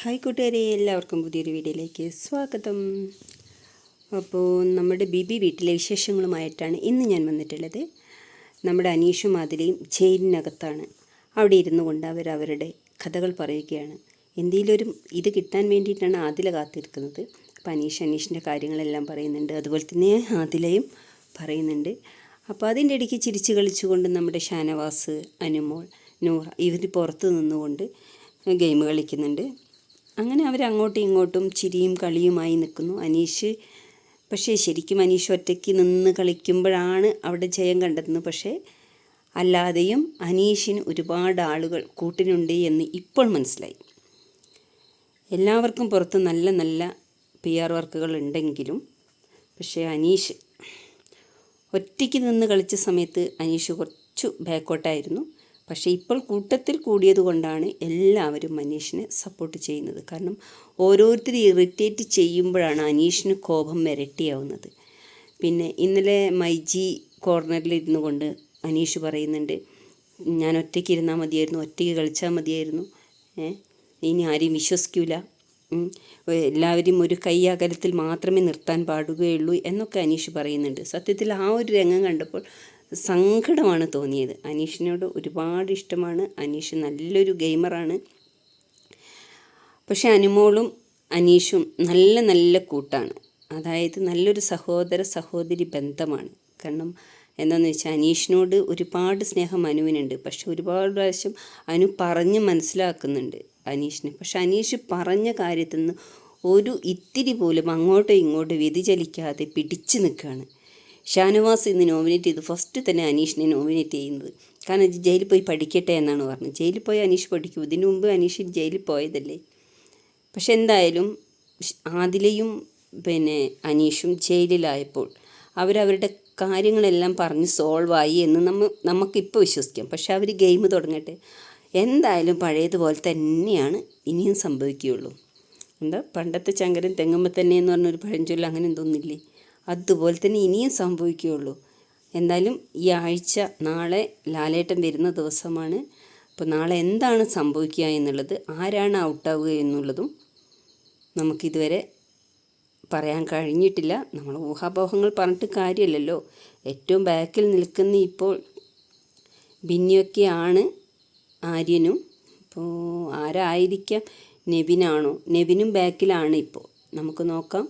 Hi കൂട്ടുകാരെ, എല്ലാവർക്കും പുതിയൊരു വീഡിയോയിലേക്ക് സ്വാഗതം. അപ്പോൾ നമ്മുടെ ബിബി വീട്ടിലെ വിശേഷങ്ങളുമായിട്ടാണ് ഇന്ന് ഞാൻ വന്നിട്ടുള്ളത്. നമ്മുടെ അനീഷും ആദിലയും ജയിലിനകത്താണ്. അവിടെ ഇരുന്നു കൊണ്ട് അവരവരുടെ കഥകൾ പറയുകയാണ്. എന്തെങ്കിലും ഇത് കിട്ടാൻ വേണ്ടിയിട്ടാണ് ആദില കാത്തിരിക്കുന്നത്. അപ്പോൾ അനീഷിൻ്റെ കാര്യങ്ങളെല്ലാം പറയുന്നുണ്ട്. അതുപോലെ തന്നെ ആദിലയും പറയുന്നുണ്ട്. അപ്പോൾ അതിൻ്റെ ഇടയ്ക്ക് ചിരിച്ച് കളിച്ചുകൊണ്ട് നമ്മുടെ ഷാനവാസ്, അനുമോൾ, നൂറ ഇവർ പുറത്ത് നിന്നുകൊണ്ട് ഗെയിം കളിക്കുന്നുണ്ട്. അങ്ങനെ അവരങ്ങോട്ടും ഇങ്ങോട്ടും ചിരിയും കളിയുമായി നിൽക്കുന്നു. പക്ഷേ ശരിക്കും അനീഷ് ഒറ്റയ്ക്ക് നിന്ന് കളിക്കുമ്പോഴാണ് അവിടെ ജയം കണ്ടെത്തുന്നത്. പക്ഷേ അല്ലാതെയും അനീഷിന് ഒരുപാട് ആളുകൾ കൂട്ടിനുണ്ട് എന്ന് ഇപ്പോൾ മനസ്സിലായി. എല്ലാവർക്കും പുറത്ത് നല്ല നല്ല PR വർക്കുകൾ ഉണ്ടെങ്കിലും പക്ഷേ അനീഷ് ഒറ്റയ്ക്ക് നിന്ന് കളിച്ച സമയത്ത് അനീഷ് കുറച്ചു ബാക്കോട്ടായിരുന്നു. പക്ഷേ ഇപ്പോൾ കൂട്ടത്തിൽ കൂടിയത് കൊണ്ടാണ് എല്ലാവരും അനീഷിനെ സപ്പോർട്ട് ചെയ്യുന്നത്. കാരണം ഓരോരുത്തർ ഇറിറ്റേറ്റ് ചെയ്യുമ്പോഴാണ് അനീഷിന് കോപം ഇരട്ടിയാവുന്നത്. പിന്നെ ഇന്നലെ മൈജി കോർണറിൽ ഇരുന്നു കൊണ്ട് അനീഷ് പറയുന്നുണ്ട്, ഞാൻ ഒറ്റയ്ക്ക് ഇരുന്നാൽ മതിയായിരുന്നു, ഒറ്റയ്ക്ക് കളിച്ചാൽ മതിയായിരുന്നു, ഇനി ആരെയും വിശ്വസിക്കില്ല, എല്ലാവരും ഒരു കൈ അകലത്തിൽ മാത്രമേ നിർത്താൻ പാടുകയുള്ളൂ എന്നൊക്കെ അനീഷ് പറയുന്നുണ്ട്. സത്യത്തിൽ ആ ഒരു രംഗം കണ്ടപ്പോൾ സങ്കടമാണ് തോന്നിയത്. അനീഷിനോട് ഒരുപാട് ഇഷ്ടമാണ്. അനീഷ് നല്ലൊരു ഗെയിമറാണ്. പക്ഷേ അനുമോളും അനീഷും നല്ല നല്ല കൂട്ടാണ്. അതായത് നല്ലൊരു സഹോദര സഹോദരി ബന്ധമാണ്. കാരണം എന്താണെന്ന് വെച്ചാൽ അനീഷിനോട് ഒരുപാട് സ്നേഹം അനുവിനുണ്ട്. പക്ഷെ ഒരുപാട് പ്രാവശ്യം അനു പറഞ്ഞ് മനസ്സിലാക്കുന്നുണ്ട് അനീഷിനെ. പക്ഷെ അനീഷ് പറഞ്ഞ കാര്യത്തിൽ നിന്ന് ഒരു ഇത്തിരി പോലും അങ്ങോട്ടോ ഇങ്ങോട്ടോ വ്യതിചലിക്കാതെ പിടിച്ചു നിൽക്കുകയാണ്. ഷാനവാസ് ഇന്ന് നോമിനേറ്റ് ചെയ്തു. ഫസ്റ്റ് തന്നെ അനീഷിനെ നോമിനേറ്റ് ചെയ്യുന്നത്. കാരണം ജയിലിൽ പോയി പഠിക്കട്ടെ എന്നാണ് പറഞ്ഞത്. ജയിലിൽ പോയി അനീഷ് പഠിക്കും. ഇതിനു മുമ്പ് അനീഷ് ജയിലിൽ പോയതല്ലേ. പക്ഷെ എന്തായാലും ആദിലയും അനീഷും ജയിലിലായപ്പോൾ അവരവരുടെ കാര്യങ്ങളെല്ലാം പറഞ്ഞ് സോൾവായി എന്ന് നമുക്കിപ്പോൾ വിശ്വസിക്കാം. പക്ഷെ അവർ ഗെയിം തുടങ്ങട്ടെ. എന്തായാലും പഴയതുപോലെ തന്നെയാണ് ഇനിയും സംഭവിക്കുകയുള്ളൂ. പണ്ടത്തെ ചങ്കരൻ തെങ്ങുമ്പോൾ തന്നെ എന്ന് പറഞ്ഞൊരു പഴഞ്ചൊല്ല് അങ്ങനെ എന്തോന്നില്ലേ, അതുപോലെ തന്നെ ഇനിയും സംഭവിക്കുകയുള്ളൂ. എന്തായാലും ഈ ആഴ്ച നാളെ ലാലേട്ടൻ വരുന്ന ദിവസമാണ്. അപ്പോൾ നാളെ എന്താണ് സംഭവിക്കുക എന്നുള്ളത്, ആരാണ് ഔട്ടാവുക എന്നുള്ളതും നമുക്കിതുവരെ പറയാൻ കഴിഞ്ഞിട്ടില്ല. നമ്മൾ ഊഹാപോഹങ്ങൾ പറഞ്ഞിട്ട് കാര്യമില്ലല്ലോ. ഏറ്റവും ബാക്കിൽ നിൽക്കുന്ന ഇപ്പോൾ ബിന്നിയൊക്കെയാണ്, ആര്യനും. അപ്പോൾ ആരായിരിക്കാം? നെവിനാണോ? നെവിനും ബാക്കിലാണ് ഇപ്പോൾ. നമുക്ക് നോക്കാം.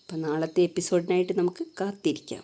അപ്പോൾ നാളത്തെ എപ്പിസോഡിനായിട്ട് നമുക്ക് കാത്തിരിക്കാം.